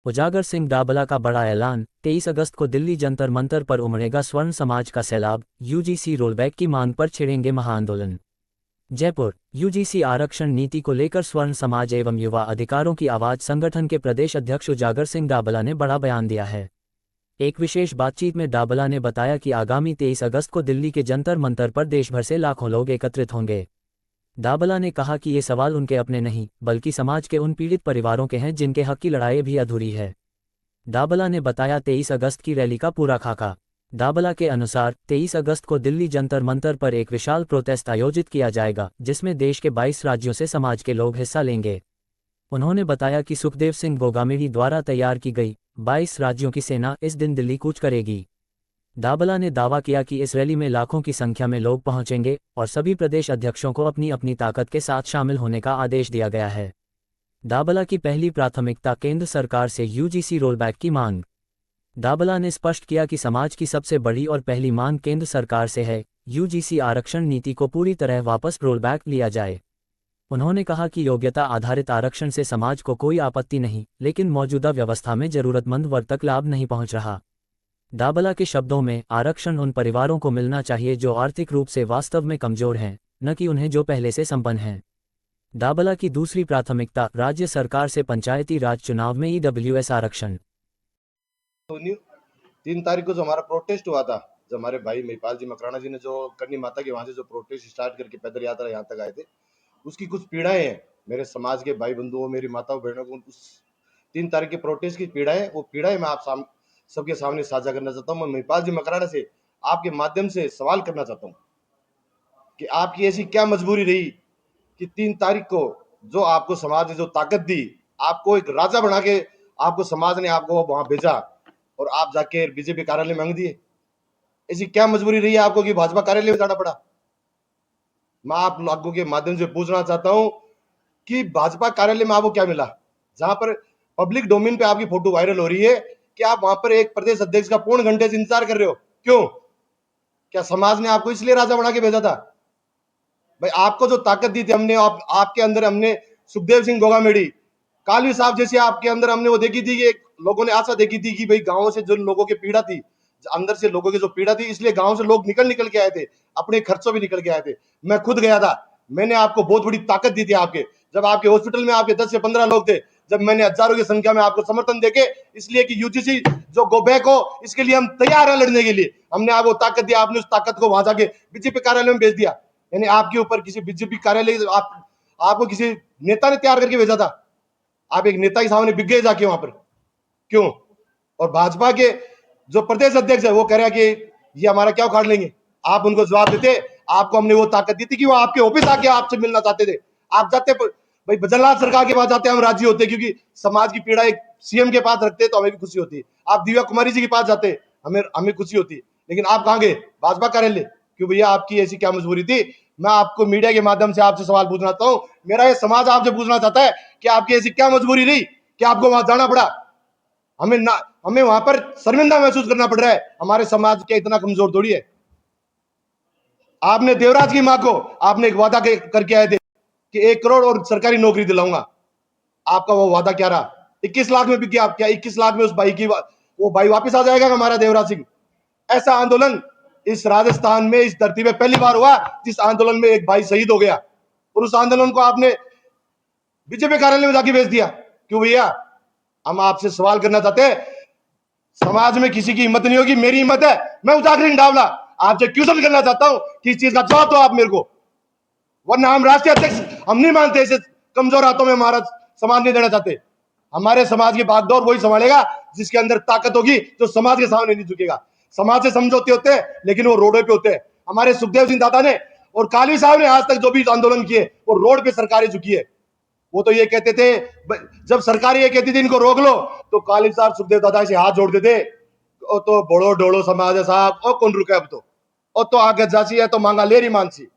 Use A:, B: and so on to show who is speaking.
A: उजागर सिंह डाबला का बड़ा ऐलान। 23 अगस्त को दिल्ली जंतर मंतर पर उमड़ेगा स्वर्ण समाज का सैलाब। यूजीसी रोलबैक की मांग पर छिड़ेंगे महाआंदोलन। जयपुर। यूजीसी आरक्षण नीति को लेकर स्वर्ण समाज एवं युवा अधिकारों की आवाज संगठन के प्रदेश अध्यक्ष उजागर सिंह डाबला ने बड़ा बयान दिया है। एक विशेष बातचीत में डाबला ने बताया कि आगामी 23 अगस्त को दिल्ली के जंतर मंतर पर देशभर से लाखों लोग एकत्रित होंगे। डाबला ने कहा कि ये सवाल उनके अपने नहीं, बल्कि समाज के उन पीड़ित परिवारों के हैं जिनके हक की लड़ाई भी अधूरी है। डाबला ने बताया 23 अगस्त की रैली का पूरा खाका। डाबला के अनुसार 23 अगस्त को दिल्ली जंतर मंतर पर एक विशाल प्रोटेस्ट आयोजित किया जाएगा, जिसमें देश के 22 राज्यों से समाज के लोग हिस्सा लेंगे। उन्होंने बताया कि सुखदेव सिंह गोगामेड़ी द्वारा तैयार की गई 22 राज्यों की सेना इस दिन दिल्ली कूच करेगी। डाबला ने दावा किया कि इस रैली में लाखों की संख्या में लोग पहुंचेंगे और सभी प्रदेश अध्यक्षों को अपनी अपनी ताकत के साथ शामिल होने का आदेश दिया गया है। डाबला की पहली प्राथमिकता केंद्र सरकार से यूजीसी रोलबैक की मांग। डाबला ने स्पष्ट किया कि समाज की सबसे बड़ी और पहली मांग केंद्र सरकार से है, यूजीसी आरक्षण नीति को पूरी तरह वापस रोलबैक लिया जाए। उन्होंने कहा कि योग्यता आधारित आरक्षण से समाज को कोई आपत्ति नहीं, लेकिन मौजूदा व्यवस्था में जरूरतमंद वर्ग तक लाभ नहीं पहुंच रहा। डाबला के शब्दों में आरक्षण उन परिवारों को मिलना चाहिए जो आर्थिक रूप से वास्तव में कमजोर हैं, न कि उन्हें जो पहले से संपन्न हैं। डाबला की दूसरी प्राथमिकता राज्य सरकार से पंचायती राज चुनाव में ईडब्ल्यूएस आरक्षण।
B: 3 तारीख को जो हमारा प्रोटेस्ट हुआ था, जो हमारे भाई महिपाल जी मकराना जी ने जो करनी माता के वहां से जो प्रोटेस्ट स्टार्ट करके पैदल यात्रा यहाँ तक आए थे, उसकी कुछ पीड़ाएं हैं मेरे समाज के भाई बंधुओं, मेरी माताओं बहनों को। उस 3 तारीख के प्रोटेस्ट की पीड़ाएं, वो पीड़ाएं मैं आप सबके सामने साझा करना चाहता हूँ। मैं महिपाल जी मकराना से आपके माध्यम से सवाल करना चाहता हूँ कि आपकी ऐसी क्या मजबूरी रही कि 3 तारीख को जो आपको समाज ने जो ताकत दी, आपको एक राजा बना के आपको समाज ने आपको वहां भेजा और आप जाके बीजेपी कार्यालय मांग दिए। ऐसी क्या मजबूरी रही है आपको कि भाजपा कार्यालय में जाना पड़ा? मैं आप लोगों के माध्यम से पूछना चाहता हूं कि भाजपा कार्यालय में आपको क्या मिला, जहां पर पब्लिक डोमेन पे आपकी फोटो वायरल हो रही है कि आप वहां पर एक प्रदेश अध्यक्ष का पौन घंटे से इंतजार कर रहे हो? क्यों? क्या समाज ने आपको इसलिए राजा बना के भेजा था? भाई आपको जो ताकत दी थी हमने, आपके अंदर हमने सुखदेव सिंह गोगामेड़ी, कालवी साहब जैसे आपके अंदर हमने वो देखी थी कि लोगों ने आशा देखी थी कि भाई गांवों से जो लोगों की पीड़ा थी, अंदर से लोगों की जो पीड़ा थी, इसलिए गांव से लोग निकल के आए थे, अपने खर्चों भी निकल के आए थे। मैं खुद गया था, मैंने आपको बहुत बड़ी ताकत दी थी। आपके जब आपके हॉस्पिटल में आपके 10 से 15 लोग थे, जब मैंने हजारों की संख्या में आपको समर्थन देके, इसलिए कि यूजीसी जो गो बैक हो, इसके लिए हम तैयार हैं लड़ने के लिए। हमने आपको ताकत दी, आपने उस ताकत को वहां जाके बीजेपी कार्यालय में भेज दिया। यानी आपके ऊपर किसी बीजेपी कार्यालय आपको किसी नेता ने तैयार करके भेजा था? आप एक नेता के सामने बिक गए जाके वहां पर, क्यों? और भाजपा के जो प्रदेश अध्यक्ष है वो कह रहा है कि ये हमारा क्या उखाड़ लेंगे। आप उनको जवाब देते, आपको हमने वो ताकत दी थी कि वो आपके ऑफिस आके आपसे मिलना चाहते थे। आप जाते भाई बजरलाल सरकार के पास जाते हम राजी होते, क्योंकि समाज की पीड़ा एक सीएम के पास रखते तो हमें भी खुशी होती। आप दिव्या कुमारी जी के पास जाते, हमें खुशी होती। लेकिन आप कहां गए? भाजपा कार्यालय। क्यों भैया, आपकी ऐसी क्या मजबूरी थी? मैं आपको मीडिया के माध्यम से आपसे सवाल पूछना चाहता हूं, मेरा ये समाज आपसे पूछना चाहता है कि आपकी ऐसी क्या मजबूरी रही कि आपको वहां जाना पड़ा? हमें वहां पर शर्मिंदा महसूस करना पड़ रहा है। हमारे समाज क्या इतना कमजोर थोड़ी है। आपने देवराज की मां को आपने एक वादा करके आए थे कि 1 करोड़ और सरकारी नौकरी दिलाऊंगा। आपका वो वादा क्या रहा? 21 लाख में बिक गया। क्या 21 लाख में उस भाई की वो भाई वापस आ जाएगा हमारा देवराज सिंह? ऐसा आंदोलन इस राजस्थान में, इस धरती में पहली बार हुआ जिस आंदोलन में एक भाई शहीद हो गया, और उस आंदोलन को आपने बीजेपी कार्यालय में जाके भेज दिया। क्यों भैया? हम आपसे सवाल करना चाहते हैं, समाज में किसी की हिम्मत नहीं होगी, मेरी हिम्मत है। मैं उजागर सिंह डाबला आपसे क्वेश्चन करना चाहता हूं कि इस चीज का जवाब दो आप मेरे को, वरना हम राष्ट्रीय अध्यक्ष हम नहीं मानते। ऐसे कमजोर हाथों में हमारा समाज नहीं देना चाहते। हमारे समाज की बागडोर वही संभालेगा जिसके अंदर ताकत होगी, जो समाज के सामने नहीं झुकेगा। समाज से समझौते होते हैं लेकिन वो रोडों पे होते हैं। हमारे सुखदेव सिंह दादा ने और कालवी साहब ने आज तक जो भी आंदोलन किए वो रोड पे सरकारें झुकी है। वो तो ये कहते थे, जब सरकार ये कहती थी इनको रोक लो, तो काली साहब सुखदेव दादा से हाथ जोड़ते थे, तो बड़ो डोड़ो समाज है साहब, और कौन रुके अब तो, और तो आगे जासी है तो मांगा लेरी मानसी।